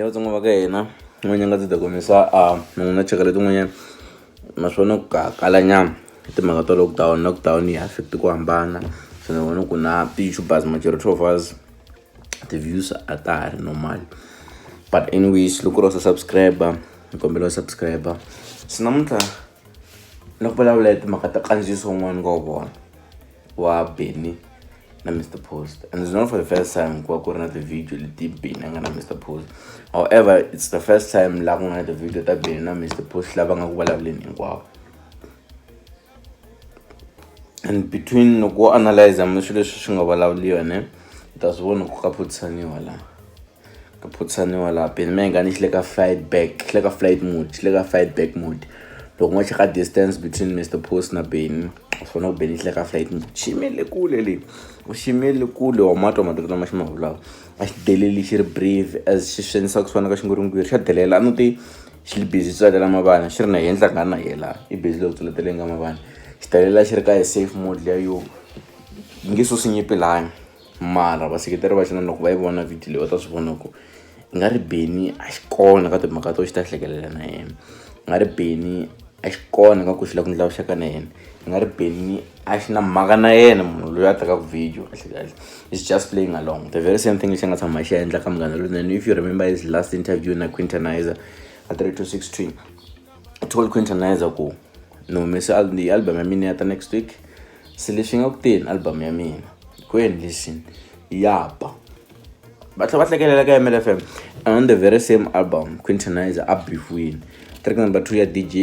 Yo tsongo va ka hina n'winyi nga ti komisa na cheka letin'wanyana ma swona ku kala nyama timhaka to lockdown yi affect ku hambana so ni vona ku na ti-youtubers majority of us ti-views a ta ha ri normal but anyways loko ro subscriber ni kombela u subscriber so namuntlha ni ku vulavula hi timhaka ta kandziyiso wun'wana ka wu vona wa Benny na Mr Post, and it's not for the first time ku ri na ti-video leti Benny nga na Mr Post. However, it's the first time la ku nga na ti-video ta Benny na Mr Post lava nga ku vulavuleni hinkwavo, and between loko wo analyze swilo leswi swi nga vulavuliwa ne ta swi vona ku ka phutisaniwa la Benny Mayengani xi le ka fight back mode loko ngo cheka distance between Mr Post na Benny fona ku Benny xi le ka flight ximile kule le u ximile kule wa matwa matokelo ma ximavulawa a xi deleli xi ri brave as xi swenisa ku swona ka xingurungwiri xa delela a no ti xi busy tsalela mavana xi ri na henhla nga na yela i busy loko tsuletele nga mavana xi delela xi ri ka safe mode leya yo nge so sinyipelangi mara vaseketeri va xina loko va yi vona video leyi va ta swi vona ku nga ri Benny a xi kona ka timhaka to xi ta hlekelela na yena nga ri Benny a xi kona ka ku xi la ku ndla vuxaka na yena nga ri Benny a xi na mhaka na yena munhu loyi a tekaku video kahle is just playing along the very same thing lexi nga tshama xi endla ka Munghana Lonene. If you remember his last interview na Quintanizer at 3263 I told Quintanizer ku no humese album ya mina ya ta next week se leswi nga ku teni album ya mina kweni listen yapa va hlekelela ka MLFM on the very same album Quintanizer a beefwini track number 2 ya DJ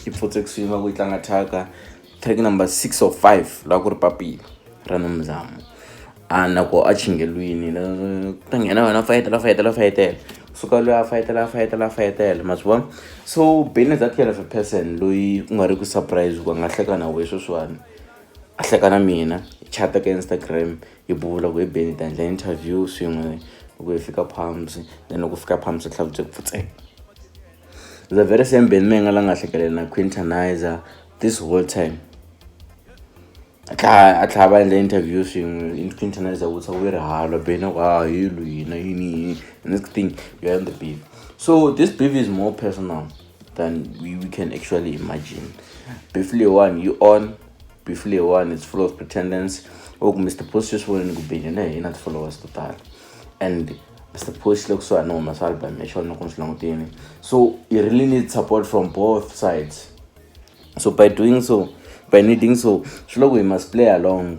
yi pfutse ku swima ku tlanga thaka track number 6 or 5 la ku ri papila ra Nomzamo nako a chingelwini ta nghena wena fayetela suka loyi a fayetela maswa. So Benny is that kind of a person loyi u nga ri ku surprise ku nga hleka na we sweswiwani a hleka na mina chata ka Instagram yi bula ku Benny ta endla interview swin'we loko yi fika Palms then loko fika Palms tlhela ku pfutseka the very same Benny Mayengani nga hlekelela na Quintanizer this whole time a tlhava endla interview swin'we Quintanizer wutsa ku ri hala Benny wa hilu yini next thing you are on the beef. So this beef is more personal than we can actually imagine. Beefly one you on Beefly one it's full of pretenders. Mr Post just wanted to be not followers total, and Mr Post looks so enormous album so you really need support from both sides. So by needing so we must play along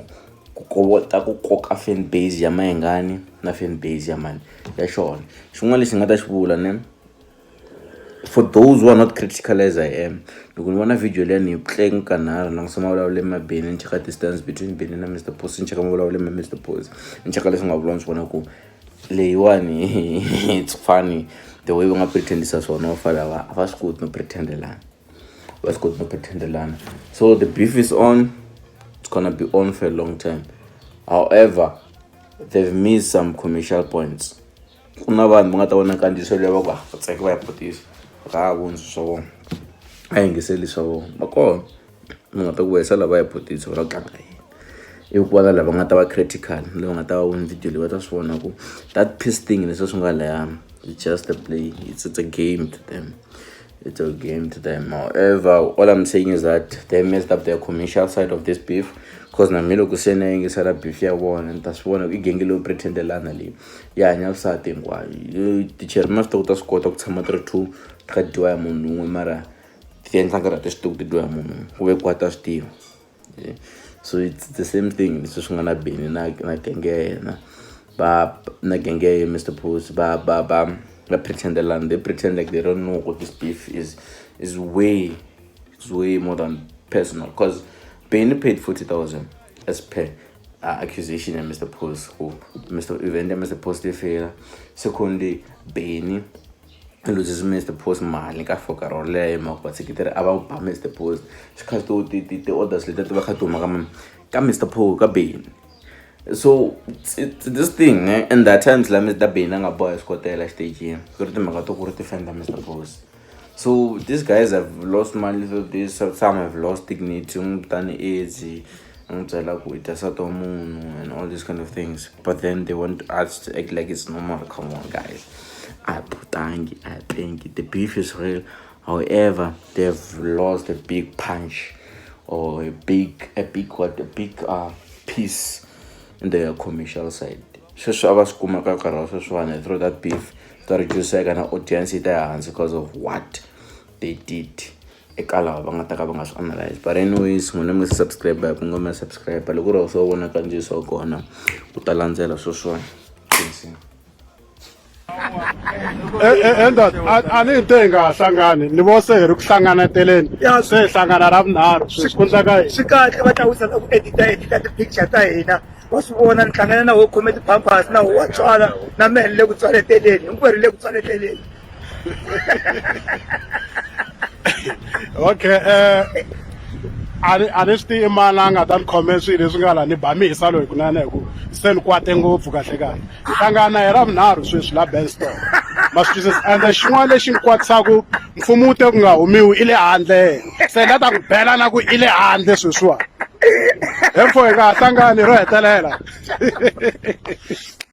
kukota ku koka fan base ya Mayengani na fan base ya mani ya xona xin'wana lexi nga ta xi vula ne for those who are not critical as I am loko ni vona video leyi ni playing kanharhu na kusema vulavule ma Benny ni cheka distance between Benny na Mr Post ni cheka vulavule ma Mr Post ni cheka leswi nga vula swona ku leyiwani it's funny the way we nga pretendisa swona va va swi koti no pretendelana so the beef is on. It's gonna be on for a long time. However, they've missed some commercial points. Kuna vanhu nga ta vona kandziyiso leyi va ku tseka va ya putisa ka vunzi swa vona a yingiseli swa vona va kona mi nga ta ku wesa lava ya putisa va tlanga yini i ku vana lava nga ta va critical lava nga ta va vona video leyi va ta swi vona ku that piece thing leswi swi nga laya it's just a play, it's a game to them. It's a game to them. However, all I'm saying is that they messed up their commercial side of this beef because na milo kusena yingi sala beef ya wona and that's one igenge lo pretendelana le ya nya sa tengwa the chairman sto ta skota ku tshama 32 tkadiwa ya munhu mara tiendla ngara te sto tidiwa ya munhu ku ve kwata switiva. So it's the same thing leswi swi nga na Benny na genge na genge Mr Post they pretend like they don't know what this beef is way more than personal because Benny paid 40,000 as per accusation and Mr Post who Mr Post failure. Secondly, Benny loses Mr Post mali ka foka ro le mako sekiteri aba ba Mr Post xikhato ti orders leti va khatuma ka Mr Post ka Benny. So it's this thing and that times la Mr Benny nga boy skotela stage ku ri timhaka to ku ri defender Mr Post. So these guys have lost money, so this some have lost dignity umtani age ngitsela ku itasa to munhu and all these kind of things, but then they want us to act like it's normal. Come on guys, I think the beef is real. However, they've lost a big punch or a big piece in their commercial side. Sweswi a va swi kuma ka nkarhi wa sweswiwani through that beef ta reduceka na audience yi ta ya hansi because of what they did eka lava va nga ta ka va nga swi analyze. But anyways, n'wina mi subscribe ku nga mi subscribe loko ri so vona kandziyiso kona u ta landzela sweswiwani. ani into engahlangani ni vo se hi ri ku hlanganeteleni se hi hlangana ra vunharhu swi kundza ka swi kahle va ta wisa ku edita ti-picture ta hina wa swi vona ni hlangana na wo khome ti-pampers na wa tswala na mehe ni le ku tswaleteleni hinkwerhu hi le ku tswaleteleni. okay ani swi tivi mani a nga ta ni khome swilo leswi nga la ni ba mi hisa loyi kunene hi ku se ni kwate ngopfu kahle kahle ni hlangana hi ra vunharhu sweswi la Benston ma swi twisisa ende xin'wana lexi ni kwatisaka mfumo wu te ku nga humiwi i le handle se la ta ku bela na ku i le handle sweswiwa hi mfo hi nga ha hlangani ro hetelela